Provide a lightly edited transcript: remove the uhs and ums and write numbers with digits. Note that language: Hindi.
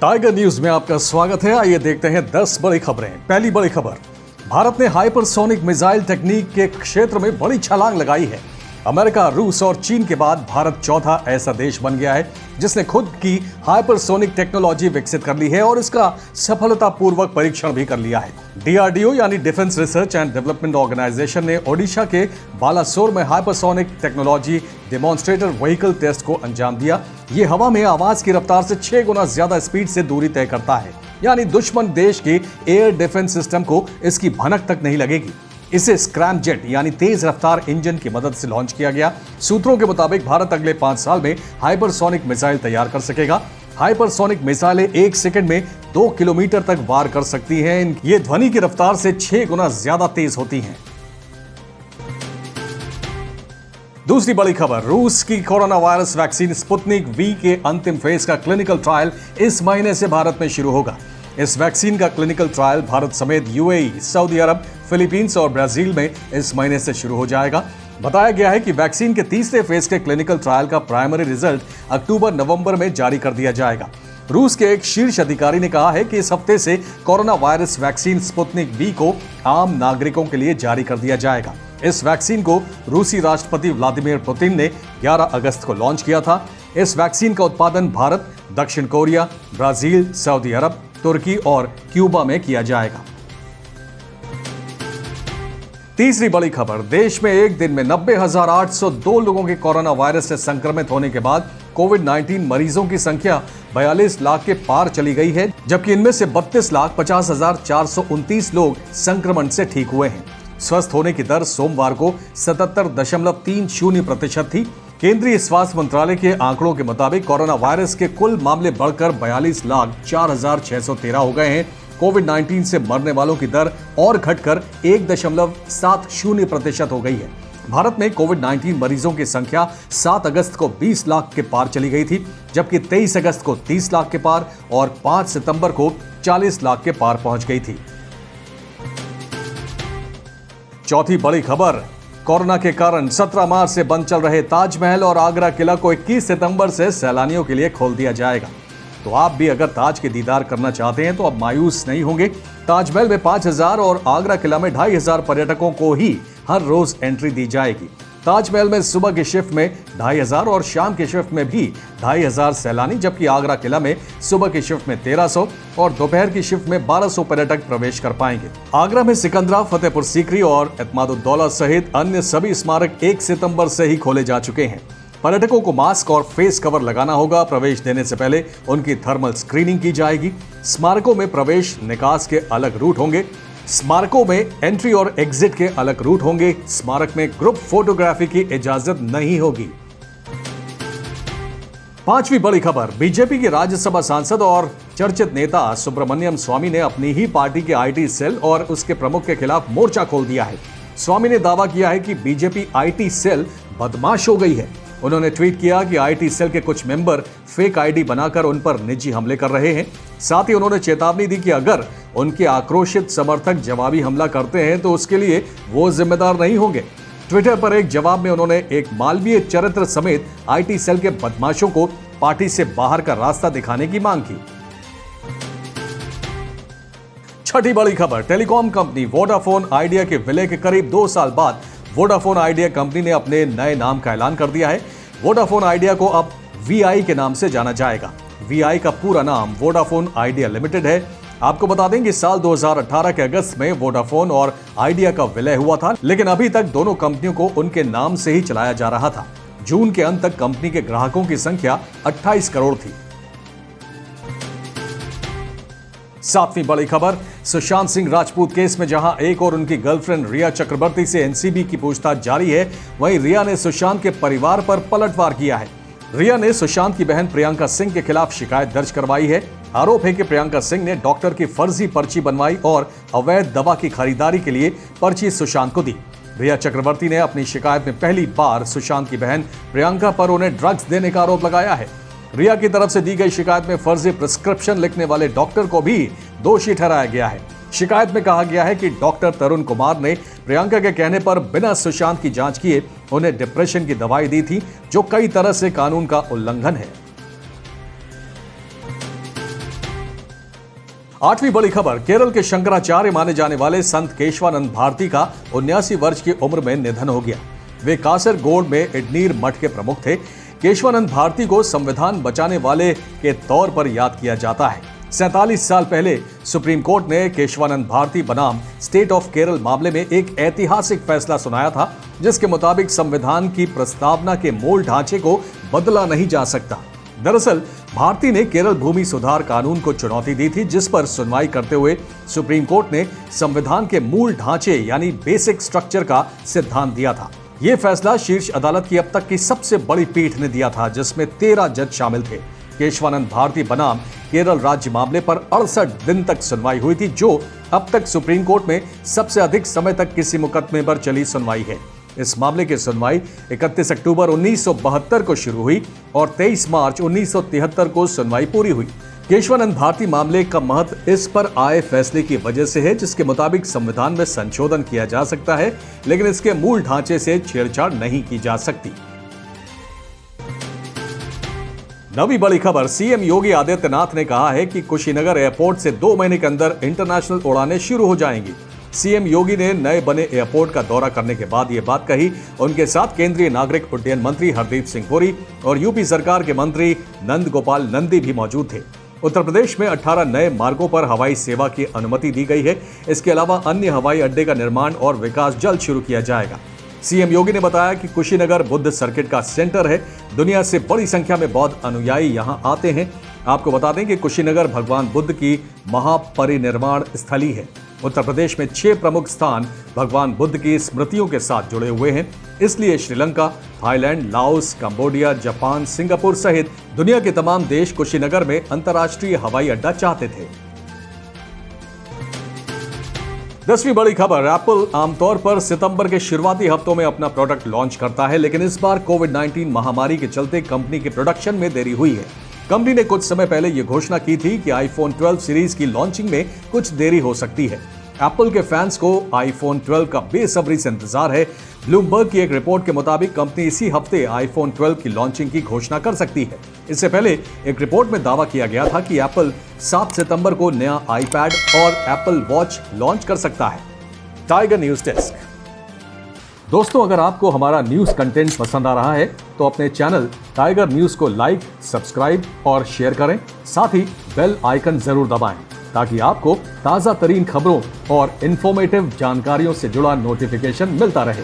टाइगर न्यूज में आपका स्वागत है। आइए देखते हैं 10 बड़ी खबरें। पहली बड़ी खबर, भारत ने हाइपरसोनिक मिसाइल टेक्निक के क्षेत्र में बड़ी छलांग लगाई है। अमेरिका, रूस और चीन के बाद भारत चौथा ऐसा देश बन गया है जिसने खुद की हाइपरसोनिक टेक्नोलॉजी विकसित कर ली है और इसका सफलतापूर्वक परीक्षण भी कर लिया है। डीआरडीओ यानी defence research and development organisation ने ओडिशा के बालासोर में hypersonic technology demonstrator vehicle test को अंजाम दिया। ये हवा में आवाज की रफ्तार से 6 गुना ज्यादा स्पीड से दूरी तय करता है, यानी दुश्मन देश के एयर डिफेंस सिस्टम को इसकी भनक तक नहीं लगेगी। इसे स्क्रैम जेट यानी तेज रफ्तार इंजन की मदद से लॉन्च किया गया। सूत्रों के मुताबिक भारत अगले 5 साल में हाइपरसोनिक मिसाइल तैयार कर सकेगा। हाइपरसोनिक मिसाइलें 1 सेकंड में 2 किलोमीटर तक वार कर सकती हैं। ये ध्वनि की रफ्तार से 6 गुना ज्यादा तेज होती हैं। दूसरी बड़ी खबर, रूस की corona virus vaccine Sputnik V के अंतिम फेज का क्लिनिकल ट्रायल इस महीने से भारत में शुरू होगा। इस वैक्सीन का क्लिनिकल ट्रायल भारत समेत यूएई, सऊदी अरब, फिलीपींस और ब्राजील में इस महीने से शुरू हो जाएगा। बताया गया है कि वैक्सीन के तीसरे फेज के क्लिनिकल ट्रायल का प्राइमरी रिजल्ट अक्टूबर-नवंबर में जारी कर दिया जाएगा। रूस के एक शीर्ष अधिकारी ने कहा है कि इस हफ्ते से corona virus vaccine Sputnik V को आम नागरिकों के लिए जारी कर दिया जाएगा। इस वैक्सीन को रूसी राष्ट्रपति व्लादिमीर पुतिन ने 11 अगस्त को लॉन्च किया था। इस वैक्सीन का उत्पादन भारत, दक्षिण कोरिया, ब्राजील, सऊदी अरब, तुर्की और क्यूबा में किया जाएगा। तीसरी बड़ी खबर, देश में एक दिन में 90,802 लोगों के कोरोना वायरस से संक्रमित होने के बाद कोविड-19 मरीजों की संख्या 42 लाख के पार चली गई है, जबकि इनमें से 32,50,429 लोग संक्रमण से ठीक हुए हैं। स्वस्थ होने की दर सोमवार को 77.30% थी। केंद्रीय स्वास्थ्य मंत्रालय के आंकड़ों के मुताबिक कोरोना वायरस के कुल मामले बढ़कर 42,04,613 हो गए हैं। कोविड-19 से मरने वालों की दर और घटकर 1.70% हो गई है। भारत में कोविड-19 मरीजों की संख्या 7 अगस्त को 20 लाख के पार चली गई थी, जबकि 23 अगस्त को 30 लाख के पार और 5 सितंबर को 40 लाख के पार पहुंच गई थी। चौथी बड़ी खबर, कोरोना के कारण 17 मार्च से बंद चल रहे ताजमहल और आगरा किला को 21 सितंबर से सैलानियों के लिए खोल दिया जाएगा। तो आप भी अगर ताज के दीदार करना चाहते हैं तो अब मायूस नहीं होंगे। ताजमहल में 5,000 और आगरा किला में 2,500 पर्यटकों को ही हर रोज एंट्री दी जाएगी। ताजमहल में सुबह की शिफ्ट में 2,500 और शाम की शिफ्ट में भी 2,500 सैलानी, जबकि आगरा किला में सुबह की शिफ्ट में 1,300 और दोपहर की शिफ्ट में 1,200 पर्यटक प्रवेश कर पाएंगे। आगरा में सिकंदरा, फतेहपुर सीकरी और एतमादुद्दौला सहित अन्य सभी स्मारक 1 सितंबर से ही खोले जा चुके हैं। पर्यटकों को मास्क और फेस कवर लगाना होगा। प्रवेश देने से पहले उनकी थर्मल स्क्रीनिंग की जाएगी। स्मारकों में प्रवेश निकास के अलग रूट होंगे। स्मारकों में एंट्री और एग्जिट के अलग रूट होंगे। स्मारक में ग्रुप फोटोग्राफी की इजाजत नहीं होगी। पांचवी बड़ी खबर, बीजेपी के राज्यसभा सांसद और चर्चित नेता सुब्रमण्यम स्वामी ने अपनी ही पार्टी के आईटी सेल और उसके प्रमुख के खिलाफ मोर्चा खोल दिया है। स्वामी ने दावा किया है कि बीजेपी आईटी सेल बदमाश हो गई है। उन्होंने ट्वीट किया कि आईटी सेल के कुछ मेंबर फेक आईडी बनाकर उन पर निजी हमले कर रहे हैं। साथ ही उन्होंने चेतावनी दी कि अगर उनके आक्रोशित समर्थक जवाबी हमला करते हैं तो उसके लिए वो जिम्मेदार नहीं होंगे। ट्विटर पर एक जवाब में उन्होंने एक मालवीय चरित्र समेत आईटी सेल के बदमाशों को पार्टी से बाहर का रास्ता दिखाने की मांग की। छठी बड़ी खबर, टेलीकॉम कंपनी वोडाफोन आइडिया के विलय के करीब 2 साल बाद वोडाफोन आइडिया कंपनी ने अपने नए नाम का ऐलान कर दिया है। वोडाफोन आइडिया को अब वीआई के नाम से जाना जाएगा। वीआई का पूरा नाम वोडाफोन आइडिया लिमिटेड है। आपको बता दें कि साल 2018 के अगस्त में वोडाफोन और आइडिया का विलय हुआ था, लेकिन अभी तक दोनों कंपनियों को उनके नाम से ही चलाया जा रहा था। जून के अंत तक कंपनी के ग्राहकों की संख्या 28 करोड़ थी। सातवीं बड़ी खबर, सुशांत सिंह राजपूत केस में जहां एक और उनकी गर्लफ्रेंड रिया चक्रवर्ती से एनसीबी की पूछताछ जारी है, वहीं रिया ने सुशांत के परिवार पर पलटवार किया है। रिया ने सुशांत की बहन प्रियंका सिंह के खिलाफ शिकायत दर्ज करवाई है। आरोप है कि प्रियंका सिंह ने डॉक्टर की फर्जी पर्ची बनवाई और अवैध दवा की खरीदारी के लिए पर्ची सुशांत को दी। रिया चक्रवर्ती ने अपनी शिकायत में पहली बार सुशांत की बहन प्रियंका पर उन्हें ड्रग्स देने का आरोप लगाया है। रिया की तरफ से दी गई शिकायत में फर्जी प्रिस्क्रिप्शन लिखने वाले डॉक्टर को भी दोषी ठहराया गया है। शिकायत में कहा गया है कि डॉक्टर तरुण कुमार ने प्रियंका के कहने पर बिना सुशांत की जांच किए उन्हें डिप्रेशन की दवाई दी थी, जो कई तरह से कानून का उल्लंघन है। आठवीं बड़ी खबर, केरल के शंकराचार्य माने जाने वाले संत केशवानंद भारती का 79 वर्ष की उम्र में निधन हो गया। वे कासरगोड में इडनीर मठ के प्रमुख थे। केशवानंद भारती को संविधान बचाने वाले के तौर पर याद किया जाता है। 47 साल पहले सुप्रीम कोर्ट ने केशवानंद भारती बनाम स्टेट ऑफ केरल मामले में एक ऐतिहासिक फैसला सुनाया था, जिसके मुताबिक संविधान की प्रस्तावना के मूल ढांचे को बदला नहीं जा सकता। दरअसल भारती ने केरल भूमि सुधार कानून को चुनौती दी थी, जिस पर सुनवाई करते हुए सुप्रीम कोर्ट ने संविधान के मूल ढांचे यानी बेसिक स्ट्रक्चर का सिद्धांत दिया था। यह फैसला शीर्ष अदालत की अब तक की सबसे बड़ी पीठ ने दिया था, जिसमें 13 जज शामिल थे। केशवानंद भारती बनाम केरल राज्य मामले पर 68 दिन तक सुनवाई हुई थी, जो अब तक सुप्रीम कोर्ट में सबसे अधिक समय तक किसी मुकदमे पर चली सुनवाई है। इस मामले की सुनवाई 31 अक्टूबर 1972 को शुरू हुई और 23 मार्च 1973 को सुनवाई पूरी हुई। केशवानंद भारती मामले का महत्व इस पर आए फैसले की वजह से है, जिसके मुताबिक संविधान में संशोधन किया जा सकता है, लेकिन इसके मूल ढांचे से छेड़छाड़ नहीं की जा सकती। नवी बड़ी खबर, सीएम योगी आदित्यनाथ ने कहा है कि कुशीनगर एयरपोर्ट से 2 महीने के अंदर इंटरनेशनल उड़ानें शुरू हो जाएंगी। सीएम योगी ने नए बने एयरपोर्ट का दौरा करने के बाद यह बात कही। उनके साथ केंद्रीय नागरिक उड्डयन मंत्री हरदीप सिंह पुरी और यूपी सरकार के मंत्री नंद गोपाल नंदी भी मौजूद थे। उत्तर प्रदेश में 18 नए मार्गों पर हवाई सेवा की अनुमति दी गई है। इसके अलावा अन्य हवाई अड्डे का निर्माण और विकास जल्द शुरू किया जाएगा। सीएम योगी ने बताया कि कुशीनगर बुद्ध सर्किट का सेंटर है। दुनिया से बड़ी संख्या में बौद्ध अनुयायी यहां आते हैं। आपको बता दें कि कुशीनगर भगवान बुद्ध की महापरिनिर्वाण स्थली है। उत्तर प्रदेश में 6 प्रमुख स्थान भगवान बुद्ध की स्मृतियों के साथ जुड़े हुए हैं। इसलिए Sri Lanka, Thailand, Laos, Cambodia, Japan, Singapore सहित दुनिया के तमाम देश कुशीनगर में अंतर्राष्ट्रीय हवाई अड्डा चाहते थे। 10वीं बड़ी खबर, एप्पल आमतौर पर सितंबर के शुरुआती हफ्तों में अपना प्रोडक्ट लॉन्च करता है, लेकिन इस बार कोविड-19 महामारी के चलते कंपनी के प्रोडक्शन में देरी हुई है। कंपनी ने कुछ समय पहले यह घोषणा की थी कि आईफोन 12 सीरीज की लॉन्चिंग में कुछ देरी हो सकती है। एप्पल के फैंस को आईफोन 12 का बेसब्री से इंतजार है। ब्लूमबर्ग की एक रिपोर्ट के मुताबिक कंपनी इसी हफ्ते आईफोन 12 की लॉन्चिंग की घोषणा कर सकती है। इससे पहले एक रिपोर्ट में दावा किया गया था कि एप्पल 7 सितंबर को नया आईपैड और एप्पल वॉच लॉन्च कर सकता है। Tiger news desk. दोस्तों, अगर आपको हमारा न्यूज कंटेंट पसंद आ रहा है तो अपने चैनल टाइगर न्यूज को लाइक, सब्सक्राइब और शेयर करें। साथ ही बेल आइकन जरूर दबाएं ताकि आपको ताजा तरीन खबरों और इंफॉर्मेटिव जानकारियों से जुड़ा नोटिफिकेशन मिलता रहे।